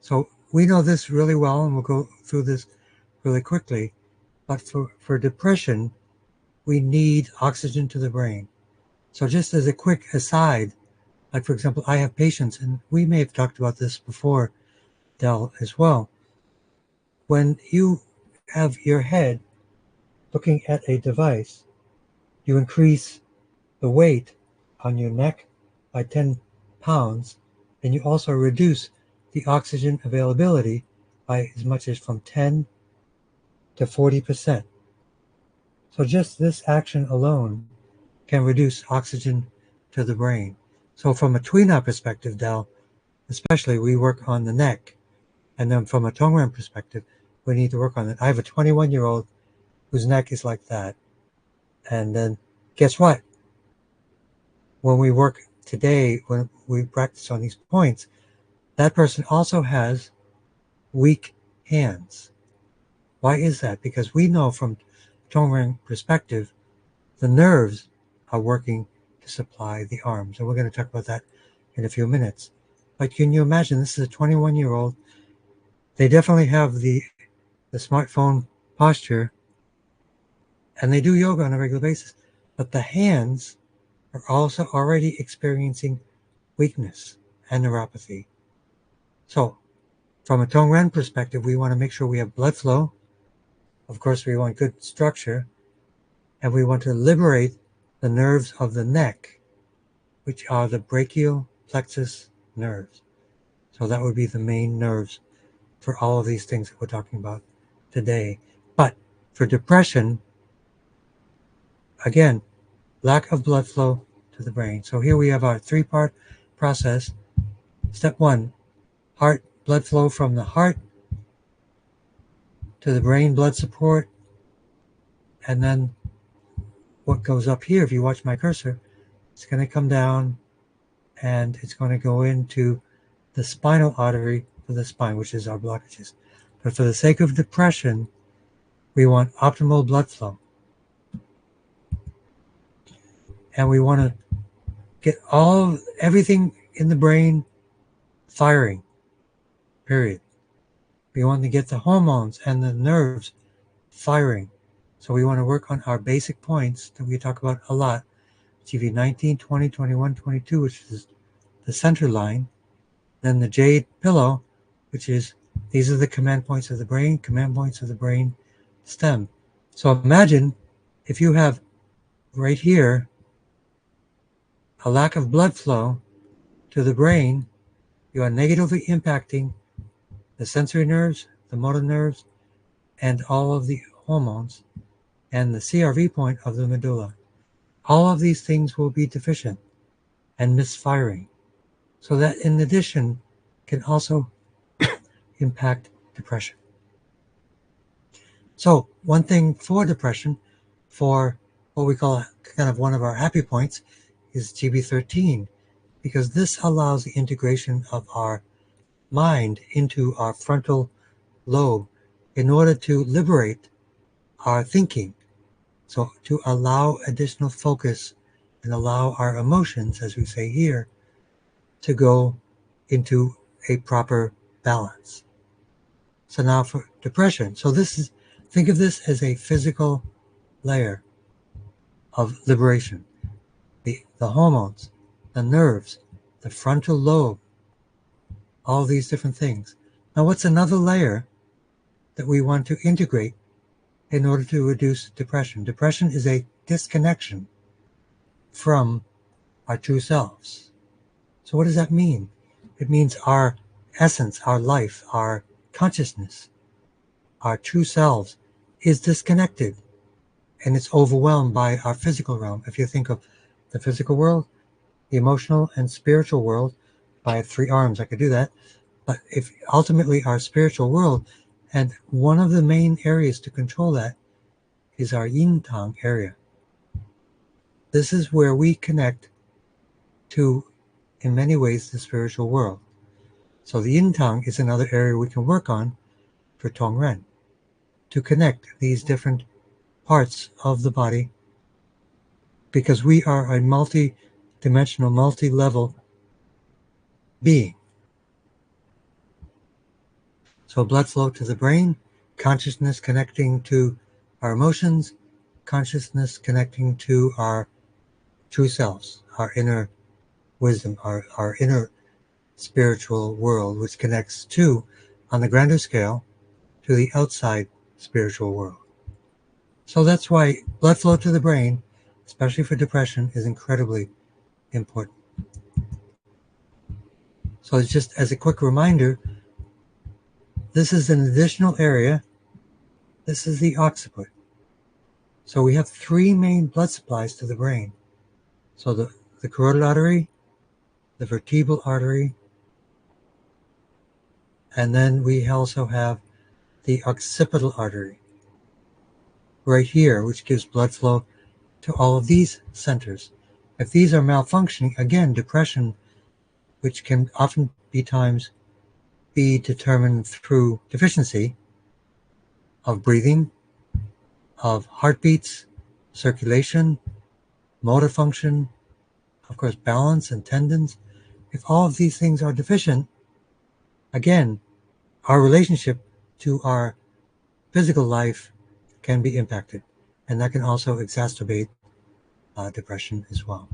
So we know this really well, and we'll go through this really quickly. But for depression, we need oxygen to the brain. So just as a quick aside, like for example, I have patients, and we may have talked about this before, Del, as well. When you have your head looking at a device, you increase the weight on your neck by 10 pounds, and you also reduce the oxygen availability by as much as from 10 to 40%. So just this action alone can reduce oxygen to the brain. So from a Tweener perspective, Del, especially we work on the neck. And then from a Tong Ren perspective, we need to work on it. I have a 21-year-old whose neck is like that. And then guess what? When we work today, when we practice on these points, that person also has weak hands. Why is that? Because we know from Tong Ren perspective, the nerves are working to supply the arms. And we're going to talk about that in a few minutes. But can you imagine, this is a 21-year-old. They definitely have the smartphone posture, and they do yoga on a regular basis. But the hands are also already experiencing weakness and neuropathy. So from a Tong Ren perspective, we want to make sure we have blood flow. Of course, we want good structure, and we want to liberate the nerves of the neck, which are the brachial plexus nerves. So that would be the main nerves for all of these things that we're talking about today. But for depression, again, lack of blood flow to the brain. So here we have our three-part process. Step one, heart blood flow from the heart to the brain, blood support. And then what goes up here, if you watch my cursor, it's going to come down and it's going to go into the spinal artery for the spine, which is our blockages. But for the sake of depression, we want optimal blood flow. And we want to get everything in the brain firing, period. We want to get the hormones and the nerves firing. So we want to work on our basic points that we talk about a lot. TV 19, 20, 21, 22, which is the center line. Then the Jade Pillow, which is, these are the command points of the brain, command points of the brain stem. So imagine if you have right here a lack of blood flow to the brain, you are negatively impacting the sensory nerves, the motor nerves, and all of the hormones, and the CRV point of the medulla. All of these things will be deficient and misfiring. So that in addition can also impact depression. So one thing for depression, for what we call kind of one of our happy points, is GB13, because this allows the integration of our mind into our frontal lobe in order to liberate our thinking. So to allow additional focus and allow our emotions, as we say here, to go into a proper balance. So now for depression. So this is, think of this as a physical layer of liberation. The hormones, the nerves, the frontal lobe, all these different things. Now what's another layer that we want to integrate in order to reduce depression? Depression is a disconnection from our true selves. So what does that mean? It means our essence, our life, our consciousness, our true selves is disconnected, and it's overwhelmed by our physical realm. If you think of the physical world, the emotional and spiritual world, I have three arms, I could do that. But if ultimately our spiritual world, and one of the main areas to control that is our Yintang area. This is where we connect to, in many ways, the spiritual world. So the Yintang is another area we can work on for Tong Ren, to connect these different parts of the body, because we are a multi-dimensional, multi-level being. So blood flow to the brain, consciousness connecting to our emotions, consciousness connecting to our true selves, our inner wisdom, our inner spiritual world, which connects to, on the grander scale, to the outside spiritual world. So that's why blood flow to the brain, especially for depression, is incredibly important. So it's just as a quick reminder, this is an additional area. This is the occiput. So we have three main blood supplies to the brain. So the carotid artery, the vertebral artery, and then we also have the occipital artery right here, which gives blood flow to all of these centers. If these are malfunctioning, again, depression, which can often be determined through deficiency of breathing, of heartbeats, circulation, motor function, of course, balance and tendons. If all of these things are deficient, again, our relationship to our physical life can be impacted, and that can also exacerbate depression as well.